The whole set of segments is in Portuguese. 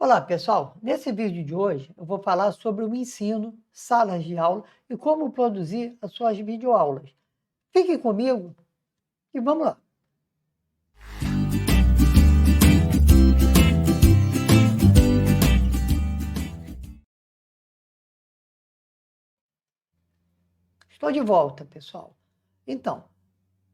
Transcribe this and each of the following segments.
Olá, pessoal! Nesse vídeo de hoje eu vou falar sobre o ensino, salas de aula e como produzir as suas videoaulas. Fiquem comigo e vamos lá! Estou de volta, pessoal. Então,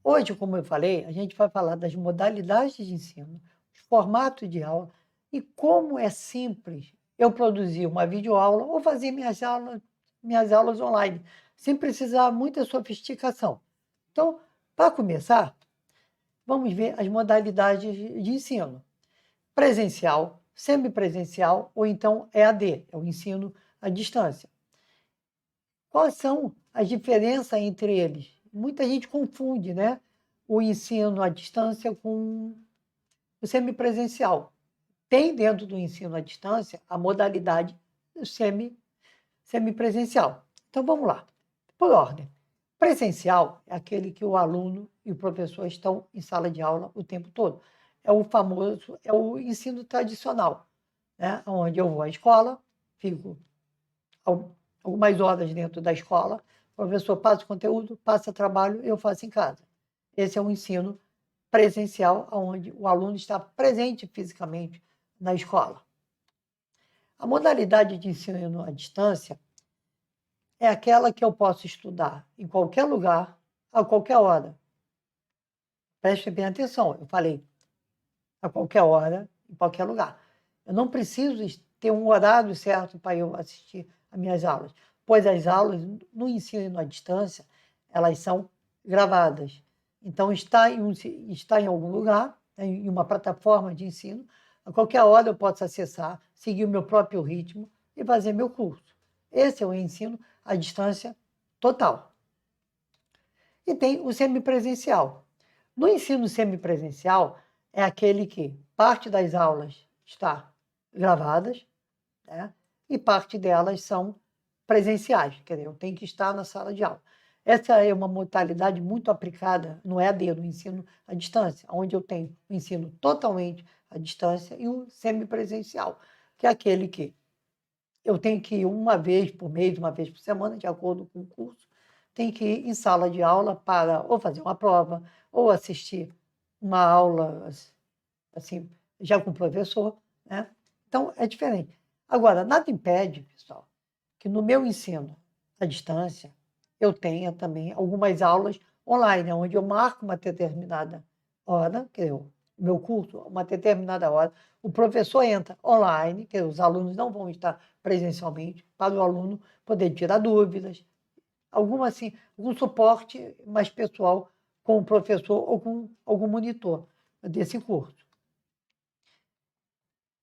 hoje, como eu falei, a gente vai falar das modalidades de ensino, os formatos de aula e como é simples eu produzir uma videoaula ou fazer minhas aulas online, sem precisar muita sofisticação. Então, para começar, vamos ver as modalidades de ensino. Presencial, semipresencial ou então EAD, é o ensino à distância. Quais são as diferenças entre eles? Muita gente confunde, né, o ensino à distância com o semipresencial. Tem dentro do ensino à distância a modalidade semipresencial. Então vamos lá, por ordem. Presencial é aquele que o aluno e o professor estão em sala de aula o tempo todo. É o famoso, é o ensino tradicional, né? Onde eu vou à escola, fico algumas horas dentro da escola, o professor passa o conteúdo, passa trabalho, eu faço em casa. Esse é o ensino presencial, onde o aluno está presente fisicamente na escola. A modalidade de ensino à distância é aquela que eu posso estudar em qualquer lugar, a qualquer hora. Preste bem atenção, eu falei a qualquer hora, em qualquer lugar. Eu não preciso ter um horário certo para eu assistir às minhas aulas, pois as aulas no ensino à distância, elas são gravadas. Então, está em algum lugar, em uma plataforma de ensino, a qualquer hora eu posso acessar, seguir o meu próprio ritmo e fazer meu curso. Esse é o ensino à distância total. E tem o semipresencial. No ensino semipresencial, é aquele que parte das aulas está gravadas, né? E parte delas são presenciais, quer dizer, eu tenho que estar na sala de aula. Essa é uma modalidade muito aplicada no EAD, no ensino à distância, onde eu tenho o ensino totalmente à distância e o semipresencial, que é aquele que eu tenho que ir uma vez por mês, uma vez por semana, de acordo com o curso, tenho que ir em sala de aula para ou fazer uma prova, ou assistir uma aula, assim, já com o professor, né? Então, é diferente. Agora, nada impede, pessoal, que no meu ensino à distância, eu tenha também algumas aulas online, onde eu marco uma determinada hora, que é o meu curso, uma determinada hora, o professor entra online, que os alunos não vão estar presencialmente, para o aluno poder tirar dúvidas, algum suporte mais pessoal com o professor ou com algum monitor desse curso.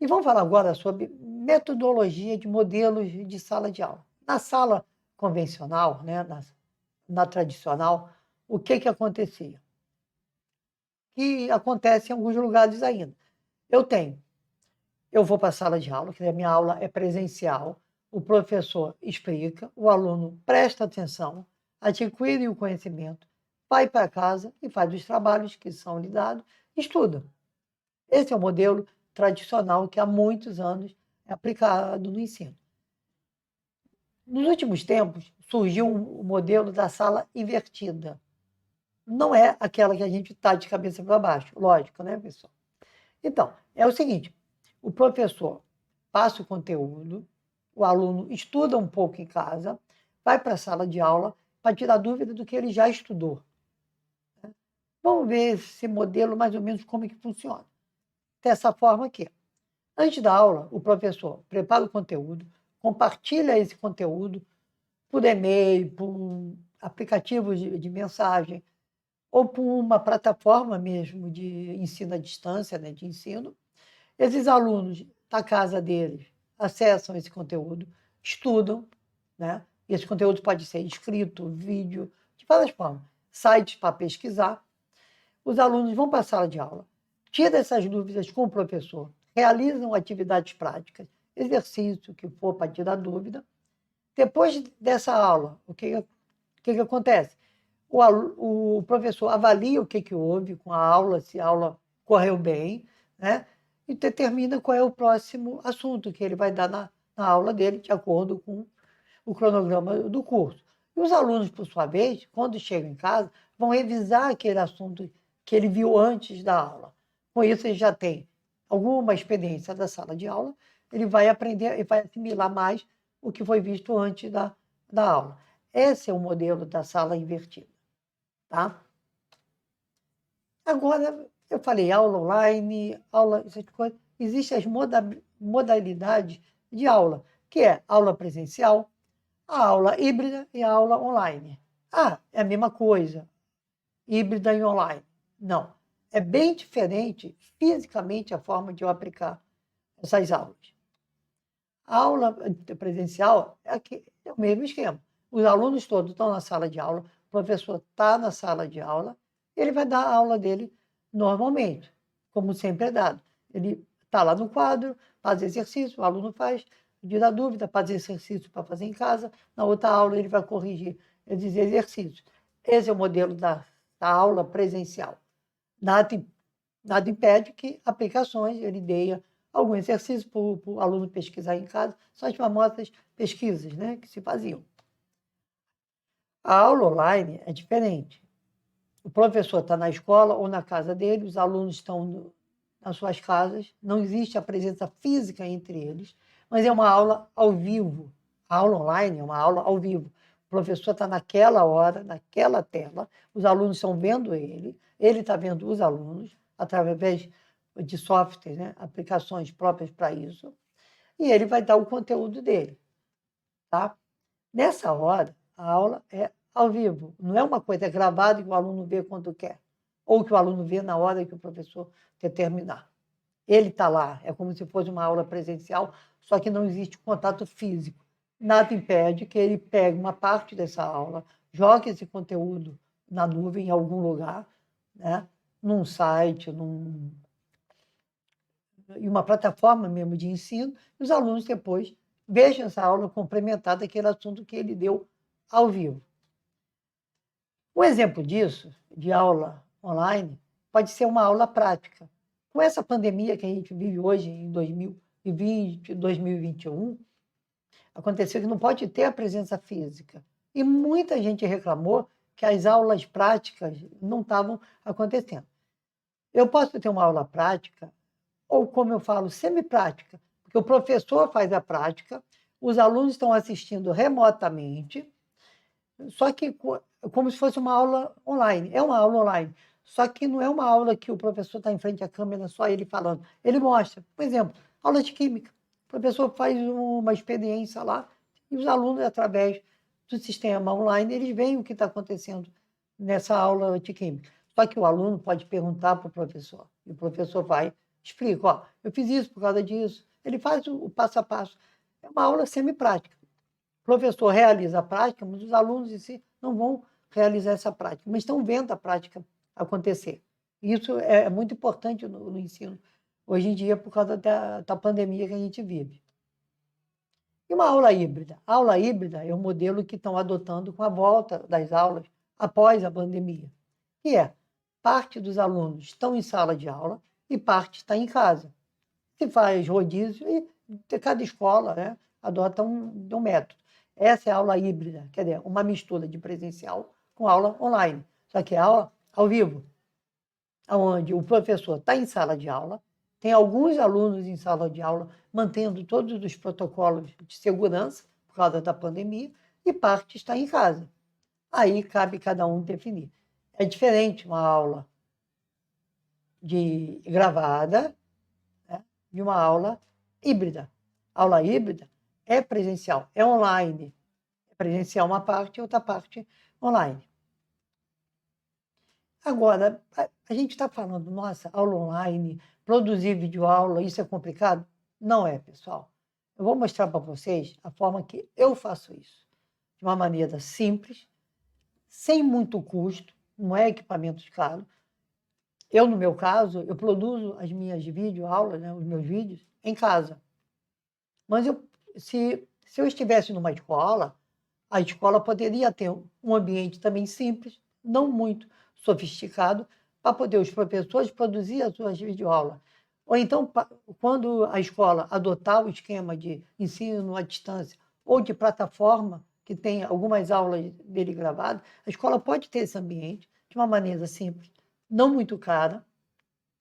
E vamos falar agora sobre metodologia de modelos de sala de aula. Na sala convencional, né, na tradicional, o que acontecia? Que acontece em alguns lugares ainda. Eu vou para a sala de aula, que a minha aula é presencial, o professor explica, o aluno presta atenção, adquire o conhecimento, vai para casa e faz os trabalhos que são lhe dados, estuda. Esse é o modelo tradicional que há muitos anos é aplicado no ensino. Nos últimos tempos, surgiu o modelo da sala invertida. Não é aquela que a gente está de cabeça para baixo, lógico, né, pessoal? Então, é o seguinte, o professor passa o conteúdo, o aluno estuda um pouco em casa, vai para a sala de aula para tirar dúvida do que ele já estudou. Vamos ver esse modelo mais ou menos como é que funciona. Dessa forma aqui. Antes da aula, o professor prepara o conteúdo, compartilha esse conteúdo por e-mail, por aplicativos de mensagem, ou por uma plataforma mesmo de ensino à distância, né, de ensino. Esses alunos da casa deles acessam esse conteúdo, estudam, né? Esse conteúdo pode ser escrito, vídeo, de várias formas. Sites para pesquisar. Os alunos vão para a sala de aula, tiram essas dúvidas com o professor, realizam atividades práticas, exercício que for para tirar dúvida. Depois dessa aula, o que acontece? O professor avalia o que houve com a aula, se a aula correu bem, né? e determina qual é o próximo assunto que ele vai dar na aula dele, de acordo com o cronograma do curso. E os alunos, por sua vez, quando chegam em casa, vão revisar aquele assunto que ele viu antes da aula. Com isso, ele já tem alguma experiência da sala de aula, ele vai aprender e vai assimilar mais o que foi visto antes da aula. Esse é o modelo da sala invertida. Tá? Agora, eu falei aula online, aula, essas coisas. Existem as modalidades de aula, que é aula presencial, a aula híbrida e a aula online. Ah, é a mesma coisa, híbrida e online. Não, é bem diferente fisicamente a forma de eu aplicar essas aulas. A aula presencial é o mesmo esquema. Os alunos todos estão na sala de aula, o professor está na sala de aula, ele vai dar a aula dele normalmente, como sempre é dado. Ele está lá no quadro, faz exercício, o aluno faz, tira dúvida, faz exercício para fazer em casa, na outra aula ele vai corrigir esses exercícios. Esse é o modelo da aula presencial. Nada impede que aplicações ele dê algum exercício para o aluno pesquisar em casa, são as famosas pesquisas, né, que se faziam. A aula online é diferente. O professor está na escola ou na casa dele, os alunos estão nas suas casas, não existe a presença física entre eles, mas é uma aula ao vivo. A aula online é uma aula ao vivo. O professor está naquela hora, naquela tela, os alunos estão vendo ele está vendo os alunos, através de softwares, né, aplicações próprias para isso, e ele vai dar o conteúdo dele. Tá? Nessa hora, a aula é ao vivo, não é uma coisa gravada que o aluno vê quando quer, ou que o aluno vê na hora que o professor determinar. Ele está lá, é como se fosse uma aula presencial, só que não existe contato físico. Nada impede que ele pegue uma parte dessa aula, jogue esse conteúdo na nuvem em algum lugar, né? Num site, em uma plataforma mesmo de ensino, e os alunos depois vejam essa aula complementar daquele assunto que ele deu ao vivo. Um exemplo disso, de aula online, pode ser uma aula prática. Com essa pandemia que a gente vive hoje, em 2020, 2021, aconteceu que não pode ter a presença física. E muita gente reclamou que as aulas práticas não estavam acontecendo. Eu posso ter uma aula prática, ou como eu falo, semi-prática, porque o professor faz a prática, os alunos estão assistindo remotamente, só que como se fosse uma aula online. É uma aula online, só que não é uma aula que o professor está em frente à câmera, só ele falando. Ele mostra, por exemplo, aula de química. O professor faz uma experiência lá e os alunos, através do sistema online, eles veem o que está acontecendo nessa aula de química. Só que o aluno pode perguntar para o professor, e o professor vai, explica, ó, eu fiz isso por causa disso. Ele faz o passo a passo. É uma aula semi-prática. O professor realiza a prática, mas os alunos em si não vão realizar essa prática, mas estão vendo a prática acontecer. Isso é muito importante no ensino, hoje em dia, por causa da pandemia que a gente vive. E uma aula híbrida? A aula híbrida é o modelo que estão adotando com a volta das aulas após a pandemia, que é parte dos alunos estão em sala de aula e parte está em casa. Se faz rodízio e cada escola, né, adota um método. Essa é a aula híbrida, quer dizer, uma mistura de presencial com aula online. Só que é aula ao vivo, onde o professor está em sala de aula, tem alguns alunos em sala de aula mantendo todos os protocolos de segurança por causa da pandemia e parte está em casa. Aí cabe cada um definir. É diferente uma aula gravada, né, de uma aula híbrida. A aula híbrida é presencial, é online. É presencial uma parte e outra parte online. Agora, a gente está falando, nossa, aula online, produzir videoaula, isso é complicado? Não é, pessoal. Eu vou mostrar para vocês a forma que eu faço isso. De uma maneira simples, sem muito custo, não é equipamentos caros. Eu, no meu caso, eu produzo as minhas videoaulas, né, os meus vídeos, em casa. Mas se eu estivesse numa escola, a escola poderia ter um ambiente também simples, não muito sofisticado, para poder os professores produzir as suas videoaulas. Ou então, quando a escola adotar o esquema de ensino à distância ou de plataforma, que tem algumas aulas dele gravadas, a escola pode ter esse ambiente de uma maneira simples, não muito cara.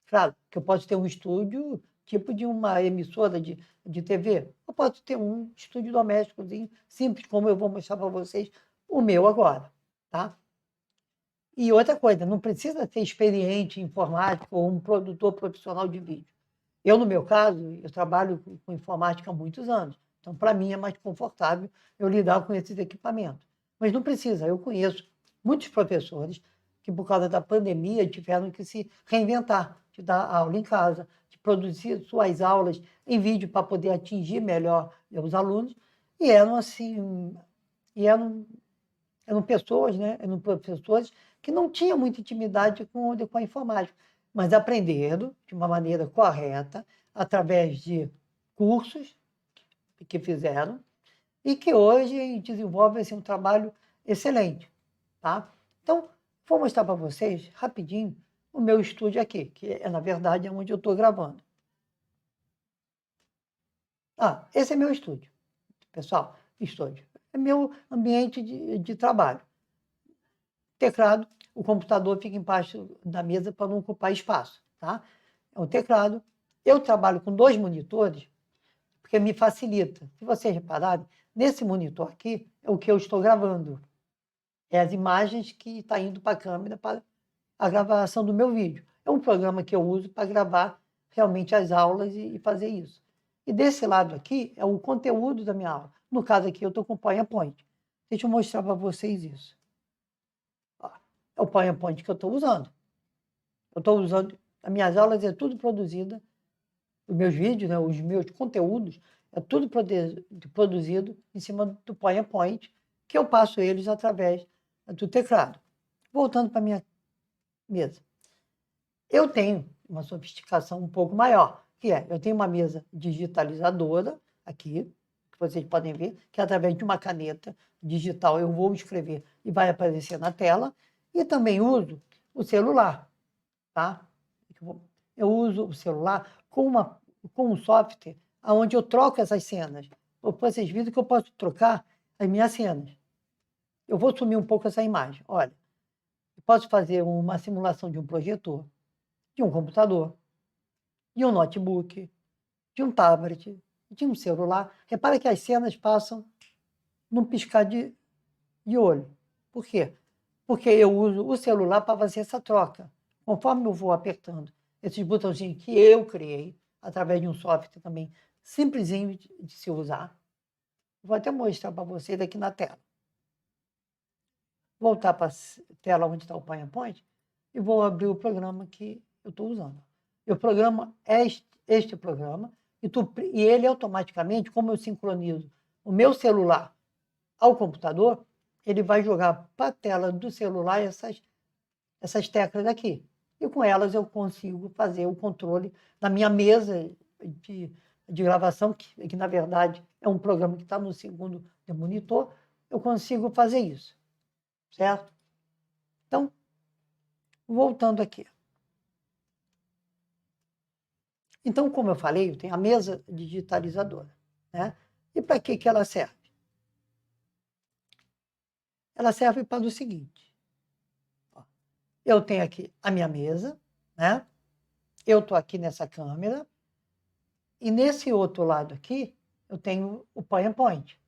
Claro, que eu posso ter um estúdio tipo de uma emissora de TV. Eu posso ter um estúdio domésticozinho simples, como eu vou mostrar para vocês o meu agora, tá? E outra coisa, não precisa ser experiente em informática ou um produtor profissional de vídeo. Eu, no meu caso, eu trabalho com informática há muitos anos, então, para mim, é mais confortável eu lidar com esses equipamentos. Mas não precisa, eu conheço muitos professores que, por causa da pandemia, tiveram que se reinventar, de dar aula em casa, de produzir suas aulas em vídeo para poder atingir melhor os alunos, e eram assim, e eram pessoas, né? Eram professores que não tinham muita intimidade com a informática, mas aprenderam de uma maneira correta, através de cursos que fizeram, e que hoje desenvolvem assim, um trabalho excelente. Tá? Então, vou mostrar para vocês, rapidinho, o meu estúdio aqui, que é, na verdade, onde eu estou gravando. Esse é meu estúdio, pessoal, estúdio. É meu ambiente de trabalho. Teclado, o computador fica embaixo da mesa para não ocupar espaço. Tá? É um teclado. Eu trabalho com 2 monitores, porque me facilita. Se vocês repararem, nesse monitor aqui é o que eu estou gravando. É as imagens que estão indo para a câmera para a gravação do meu vídeo. É um programa que eu uso para gravar realmente as aulas e fazer isso. E desse lado aqui é o conteúdo da minha aula. No caso aqui, eu estou com o PowerPoint. Deixa eu mostrar para vocês isso. É o PowerPoint que eu estou usando. Eu estou usando, as minhas aulas é tudo produzida, os meus vídeos, né, os meus conteúdos, é tudo produzido em cima do PowerPoint, que eu passo eles através do teclado. Voltando para a minha mesa. Eu tenho uma sofisticação um pouco maior, que é, eu tenho uma mesa digitalizadora aqui, que vocês podem ver, que através de uma caneta digital eu vou escrever e vai aparecer na tela, e também uso o celular, tá? Eu uso o celular com um software onde eu troco essas cenas. Vocês viram que eu posso trocar as minhas cenas. Eu vou sumir um pouco essa imagem. Olha, eu posso fazer uma simulação de um projetor, de um computador, de um notebook, de um tablet, de um celular. Repara que as cenas passam num piscar de olho. Por quê? Porque eu uso o celular para fazer essa troca. Conforme eu vou apertando esses botãozinhos que eu criei, através de um software também simplesinho de se usar. Vou até mostrar para vocês aqui na tela. Voltar para a tela onde está o PowerPoint e vou abrir o programa que eu estou usando. O programa é este programa e ele automaticamente, como eu sincronizo o meu celular ao computador, ele vai jogar para a tela do celular essas teclas aqui. E com elas eu consigo fazer o controle da minha mesa de gravação, que na verdade é um programa que está no segundo monitor, eu consigo fazer isso, certo? Então, voltando aqui. Então, como eu falei, eu tenho a mesa digitalizadora, né? E para que ela serve? Ela serve para o seguinte. Eu tenho aqui a minha mesa, né? Eu estou aqui nessa câmera, e nesse outro lado aqui, eu tenho o PowerPoint.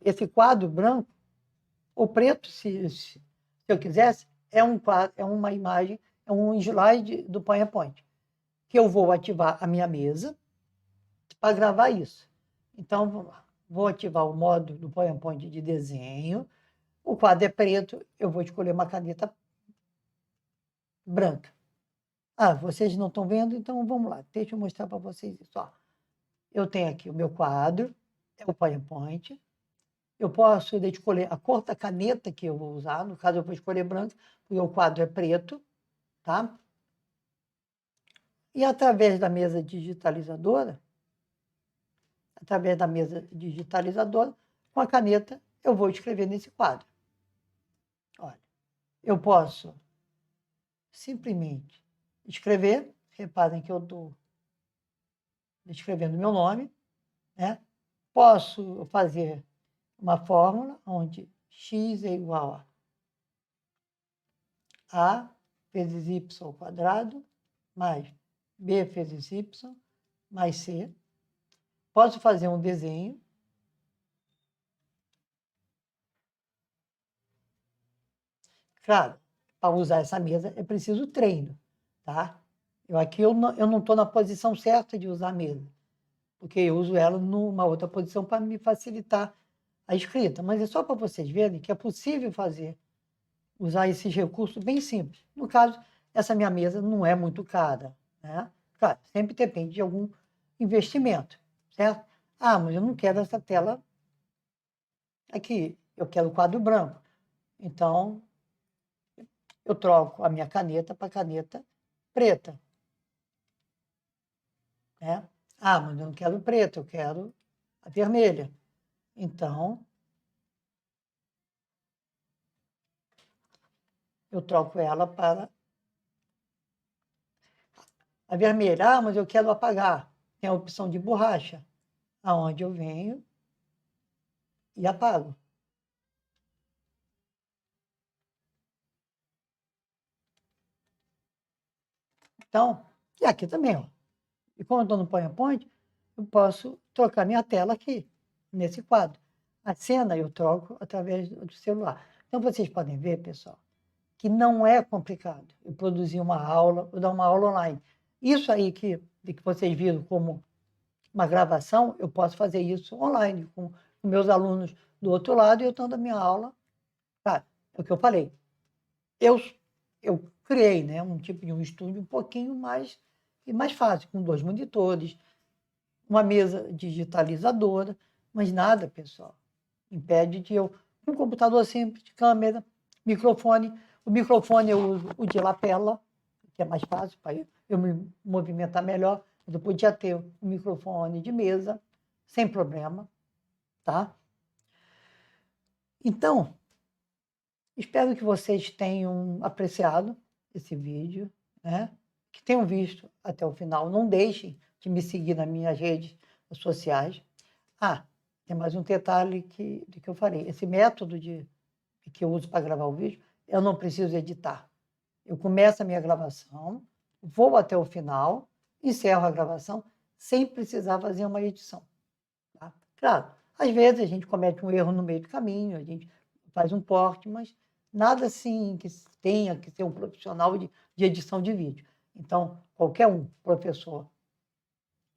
Esse quadro branco, ou preto, se eu quisesse, é um quadro, é uma imagem, é um slide do PowerPoint, que eu vou ativar a minha mesa para gravar isso. Então, vamos lá. Vou ativar o modo do PowerPoint de desenho. O quadro é preto, eu vou escolher uma caneta branca. Vocês não estão vendo? Então vamos lá, deixa eu mostrar para vocês isso. Eu tenho aqui o meu quadro, é o PowerPoint. Eu posso escolher a cor da caneta que eu vou usar, no caso eu vou escolher branca, porque o quadro é preto, tá? E através da mesa digitalizadora, com a caneta, eu vou escrever nesse quadro. Olha, eu posso simplesmente escrever, Reparem que eu estou escrevendo meu nome, né? Posso fazer uma fórmula onde x é igual a vezes y ao quadrado mais b vezes y mais c. Posso fazer um desenho. Claro, para usar essa mesa é preciso treino, tá? Aqui eu não estou na posição certa de usar a mesa, porque eu uso ela numa outra posição para me facilitar a escrita. Mas é só para vocês verem que é possível usar esses recursos bem simples. No caso, essa minha mesa não é muito cara, né? Claro, sempre depende de algum investimento, certo? Ah, mas eu não quero essa tela aqui, eu quero o quadro branco. Então, eu troco a minha caneta para caneta preta, né? Ah, mas eu não quero preta, eu quero a vermelha. Então, eu troco ela para a vermelha. Ah, mas eu quero apagar. Tem a opção de borracha, aonde eu venho e apago. Então, e aqui também, ó. E como eu estou no PowerPoint, eu posso trocar minha tela aqui, nesse quadro. A cena eu troco através do celular. Então, vocês podem ver, pessoal, que não é complicado eu produzir uma aula, ou dar uma aula online. Isso aí que vocês viram como uma gravação, eu posso fazer isso online, com meus alunos do outro lado e eu dando a minha aula. Tá, é o que eu falei. Eu criei, né, um tipo de um estúdio um pouquinho mais fácil, com 2 monitores, uma mesa digitalizadora, mas nada, pessoal, impede de eu, um computador simples, câmera, microfone. O microfone eu uso o de lapela, que é mais fácil para eu me movimentar melhor. Eu podia ter um microfone de mesa, sem problema, tá? Então, espero que vocês tenham apreciado esse vídeo, né? Que tenham visto até o final. Não deixem de me seguir nas minhas redes sociais. Ah, tem mais um detalhe que eu falei. Esse método que eu uso para gravar o vídeo, eu não preciso editar. Eu começo a minha gravação, vou até o final, encerro a gravação, sem precisar fazer uma edição. Tá? Claro, às vezes a gente comete um erro no meio do caminho, a gente faz um corte, mas nada assim que tenha que ser um profissional de edição de vídeo. Então, qualquer um, professor,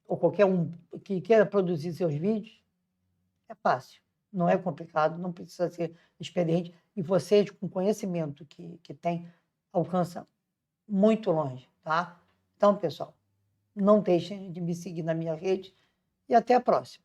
ou qualquer um que queira produzir seus vídeos, é fácil, não é complicado, não precisa ser experiente, e vocês, com o conhecimento que tem, alcançam muito longe, tá? Então, pessoal, não deixem de me seguir na minha rede e até a próxima.